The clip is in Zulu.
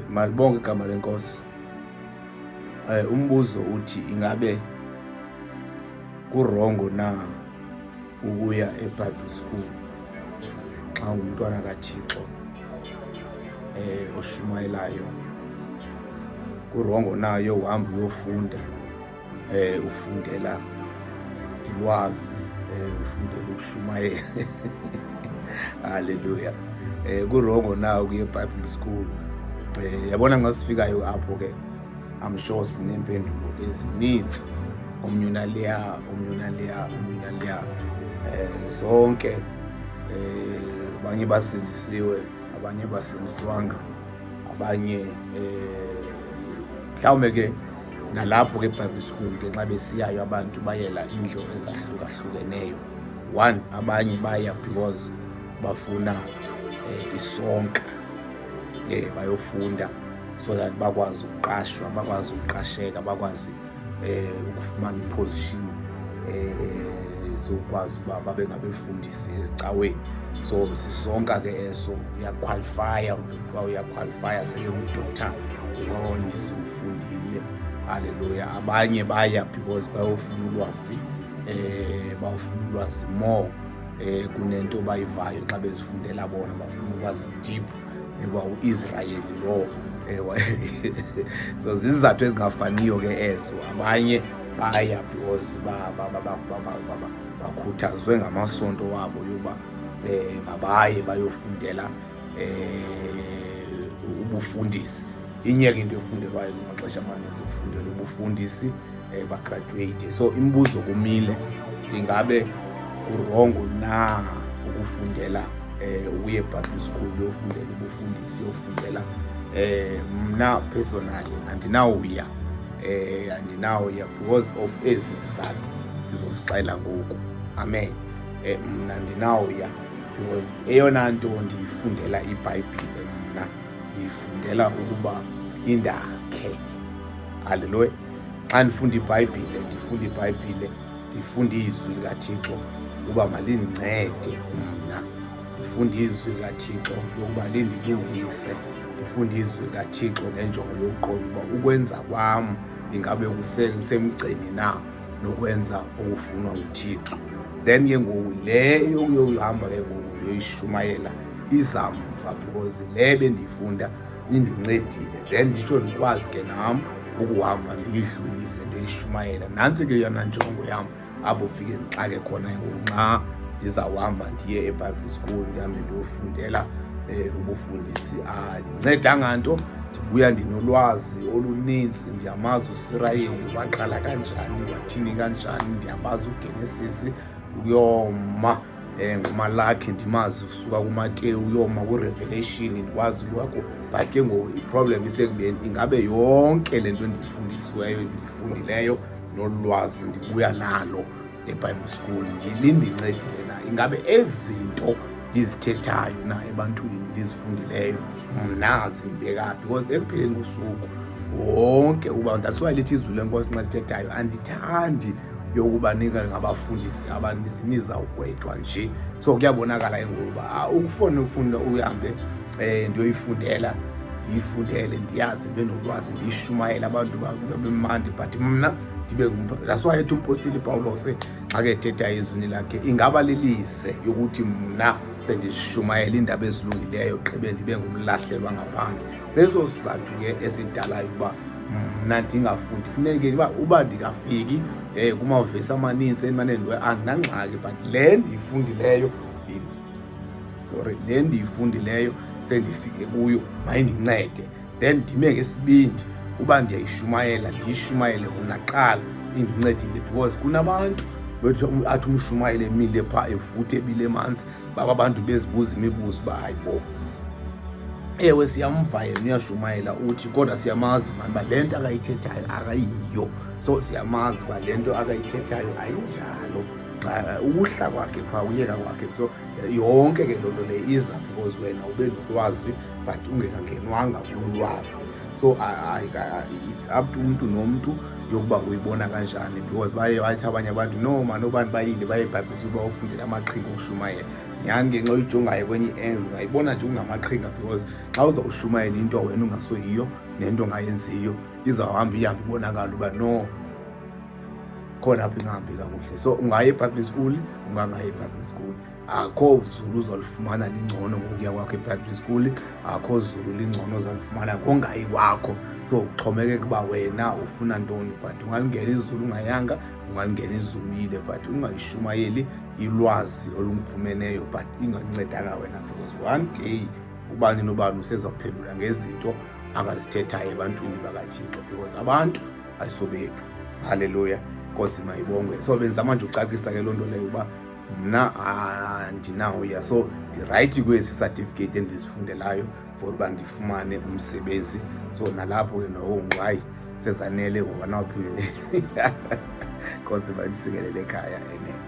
Malibonke igama lenkosi. Umbuzo uthi ingabe kurongo na ukuya eBible school xa ungumntwana kaThixo oshumayelayo? Kurongo na uhamba uyofunda ufundela ulwazi, ufundela ukushumayela? Haleluya. Kurongo na ukuya eBible school? Yabona ngasifikayo apho ke I'm sure sinempendulo ezininzi, omnyuna leya sonke abanye basindisiwe, abanye basindiswanga, abanye mhlawumbe ke nalapho ke eBible school ke nxa besiyayo abantu bayela indlo ezahlukahlukeneyo. One, abanye baya because bafuna isonka, bayofunda so that bakwazi ukuqashwa, bakwazi ukuqasheka, bakwazi ukufumana iposition sokwazi uba babe ngabefundisi ezicaweni. So sisonka ke eso uyaqualifya, kuthiwa uyaqualifya sele ngudoctor ukwawolisa ufundile. Haleluya. Abanye baya because bayofuna ulwazi, bawufuna ulwazi more kunento bayivayo xa bezifundela bona, bafuna ukwazi deep eba uIsrael lo. So zizizathu ezingafaniyo ke eso. Abanye baya because bakhuthazwe ngamasonto wabo yoba mabaye bayofundela ubufundisi. Inyeke into efundelwayo kumaxesha amaninzi ukufundela ubufundisi, bagraduate. So imbuzo kumile, ingabe kurongo na ukufundela ukuye eBible school uyofundela ubufundisi, uyofundela? Mna personally andinawuya because of ezi zizathu ndizozixela ngoku. Amen. Mna andinawuya because eyona nto ndiyifundela iBhayibhile, mna ndiyifundela ukuba indakhe. Haleluya. Xa ndifunda iBhayibhile, ndifunda izwi likaThixo ukuba malindincede mna. Ndifunda izwi likaThixo yokuba lindilungise. Ndifunda izwi likaThixo ngenjongo yokuqonda uba ukwenza kwam ingabe kusemgceni na nokwenza okufunwa nguThixo. Then ke ngoku le yokuyohamba ke ngoku ndiyoyishumayela izamva because le bendiyifunda indincedile. Then nditsho ndikwazi ke nam ukuhamba ndiyidlulise ndiyoyishumayela. Nantsi ke yona njongo yam apho ufike ndixake khona ngoku nxa ndizawuhamba ndiye eBible school ndihambe ndiyofundela ubufundisi. Ndincedanga nto, ndibuya ndinolwazi oluninzi, ndiyamazi uSirayeli waqala kanjani, wathini kanjani, ndiyabazi uGenesis uyoma ngoMalaki, ndimazi usuka kuMateyu uyoma kuRevelation, ndikwazi kwakho. But ke ngoku iproblem isekubeni ingabe yonke le nto ndiyifundisiweyo, ndiyifundileyo, nolwazi ndibuya nalo eBible school lindincedile na? Ingabe ezinto ndizithethayo na ebantwini ndizifundileyo mna zimbekaphi? Because ekupheleni kosuku wonke uba, that's why lithi izwi lenkosi nxa lithethayo andithandi yokuba ngabafundisi abaninzi nizawugwetwa nje. So kuyabonakala ngokuba ukufunda uhambe ndiyoyifundela, ndiyifundele, ndiyazi, ndibe nolwazi, ndiyishumayele, abantu babemandi, but mna ndibe that's why ethi umpostile uPawulos xa ke ethetha izwi lakhe, ingaba lilise yokuthi mna sendishumayela iindaba ezilungileyo gqibe ndibe ngumlahlelwa ngaphandle. Seso sizathu ke esidalayo uba mna ndingafundi. Funeke uba ndingafiki kumavesi amaninzi endimane andinangxaki, but le ndiyifundileyo sendifike kuyo mayindincede. Then ndime ngesibindi uba ndiyayishumayela, ndiyishumayele mna kuqala, indincedile. Because kunabantu athi umshumayele emile phaa evuthe ebile emanzi, baba abantu bezibuza imibuzo uba hayibo, ewe siyamva yena uyashumayela uthi, kodwa siyamazi mani uba le nto akayithethayo akayiyo. So siyamazi uba le nto akayithethayo ayinjalo, ukuhla kwakhe phaa, uyeka kwakhe. So yonke ke loo nto le iza because wena ube nolwazi but ungekangenwanga kulwazi. So it's up to umntu nomntu yokuba uyibona kanjani, because baye wathi abanye abantu no man obani bayile baye eBhayibhile bayofundela amaqhinga okushumayela. nyhani ke nxa uyijongayo kwenye i-angle ungayibona nje ungamaqhinga, because xa uzawushumayela into wena ungasoyiyo nento ongayenziyo izawuhamba ibonakala uba no, khona apho ingahambi kakuhle. So ungaya e-public school, ungangaya e-public school, akho zulu uzolufumana lingcono ngokuya kwakho e-public school, akho zulu lingcono uzalufumana ngongayi kwakho. So kuxhomekeka uba wena ufuna ntoni, but ungalingena izulu ungayanga, ungalingena izulu uyile, but ungayishumayeli ilwazi olumfumeneyo but ingancedanga wena, because one day ubani nobani usezawuphendula ngezinto akazithethayo ebantwini bakaThixo, because abantu ayisobethu. Haleluya, Nkosi mayibongwe. So benzama nje ucacisa ke loo nto leyo uba mna andinawuya, so ndirayithi kwesi certificate endizifundelayo for uba ndifumane umsebenzi. So nalapho ke nongqayi sezanele ngoba nawuphindele Nkosi mandisikelele ekhaya. Amen.